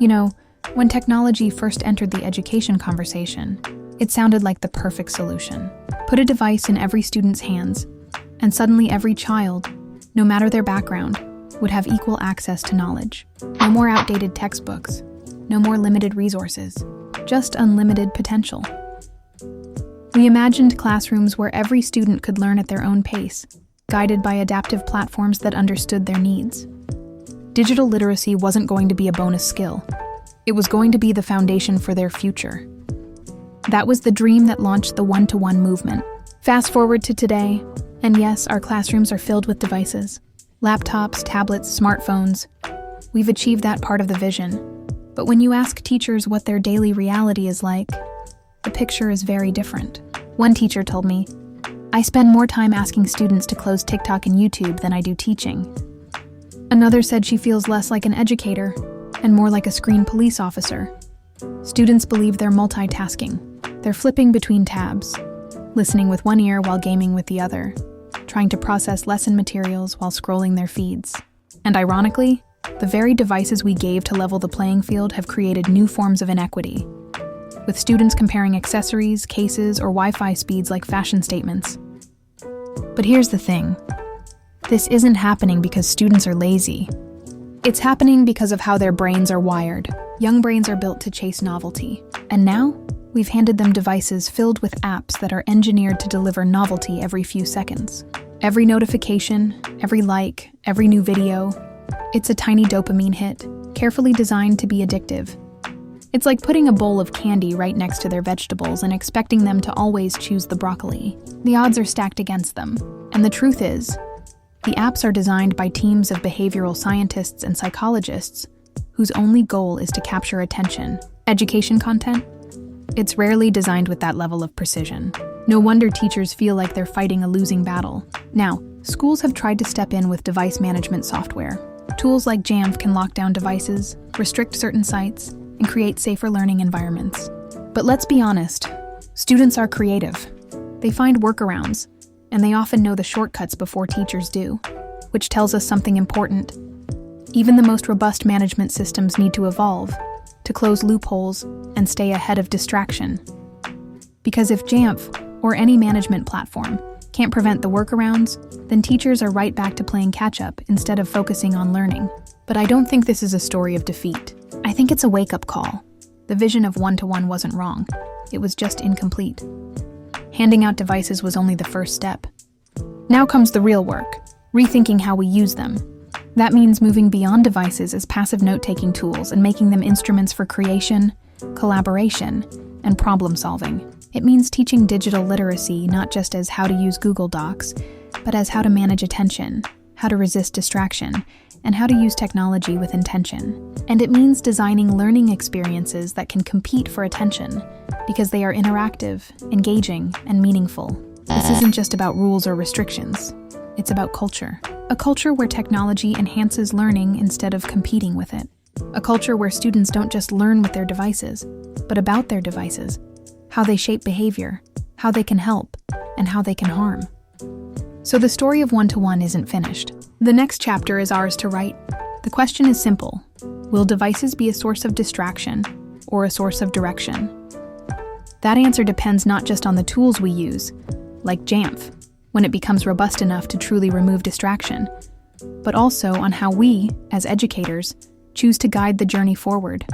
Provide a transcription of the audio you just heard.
You know, when technology first entered the education conversation, it sounded like the perfect solution. Put a device in every student's hands, and suddenly every child, no matter their background, would have equal access to knowledge. No more outdated textbooks, no more limited resources, just unlimited potential. We imagined classrooms where every student could learn at their own pace, guided by adaptive platforms that understood their needs. Digital literacy wasn't going to be a bonus skill. It was going to be the foundation for their future. That was the dream that launched the one-to-one movement. Fast forward to today, and yes, our classrooms are filled with devices. Laptops, tablets, smartphones. We've achieved that part of the vision. But when you ask teachers what their daily reality is like, the picture is very different. One teacher told me, "I spend more time asking students to close TikTok and YouTube than I do teaching." Another said she feels less like an educator and more like a screen police officer. Students believe they're multitasking. They're flipping between tabs, listening with one ear while gaming with the other, trying to process lesson materials while scrolling their feeds. And ironically, the very devices we gave to level the playing field have created new forms of inequity, with students comparing accessories, cases, or Wi-Fi speeds like fashion statements. But here's the thing. This isn't happening because students are lazy. It's happening because of how their brains are wired. Young brains are built to chase novelty. And now, we've handed them devices filled with apps that are engineered to deliver novelty every few seconds. Every notification, every like, every new video, it's a tiny dopamine hit, carefully designed to be addictive. It's like putting a bowl of candy right next to their vegetables and expecting them to always choose the broccoli. The odds are stacked against them. And the truth is, the apps are designed by teams of behavioral scientists and psychologists whose only goal is to capture attention. Education content? It's rarely designed with that level of precision. No wonder teachers feel like they're fighting a losing battle. Now, schools have tried to step in with device management software. Tools like Jamf can lock down devices, restrict certain sites, and create safer learning environments. But let's be honest, students are creative. They find workarounds, and they often know the shortcuts before teachers do, which tells us something important. Even the most robust management systems need to evolve to close loopholes and stay ahead of distraction. Because if Jamf, or any management platform, can't prevent the workarounds, then teachers are right back to playing catch-up instead of focusing on learning. But I don't think this is a story of defeat. I think it's a wake-up call. The vision of one-to-one wasn't wrong. It was just incomplete. Handing out devices was only the first step. Now comes the real work, rethinking how we use them. That means moving beyond devices as passive note-taking tools and making them instruments for creation, collaboration, and problem-solving. It means teaching digital literacy not just as how to use Google Docs, but as how to manage attention, how to resist distraction, and how to use technology with intention. And it means designing learning experiences that can compete for attention, because they are interactive, engaging, and meaningful. This isn't just about rules or restrictions. It's about culture. A culture where technology enhances learning instead of competing with it. A culture where students don't just learn with their devices, but about their devices, how they shape behavior, how they can help, and how they can harm. So the story of one-to-one isn't finished. The next chapter is ours to write. The question is simple. Will devices be a source of distraction or a source of direction? That answer depends not just on the tools we use, like Jamf, when it becomes robust enough to truly remove distraction, but also on how we, as educators, choose to guide the journey forward.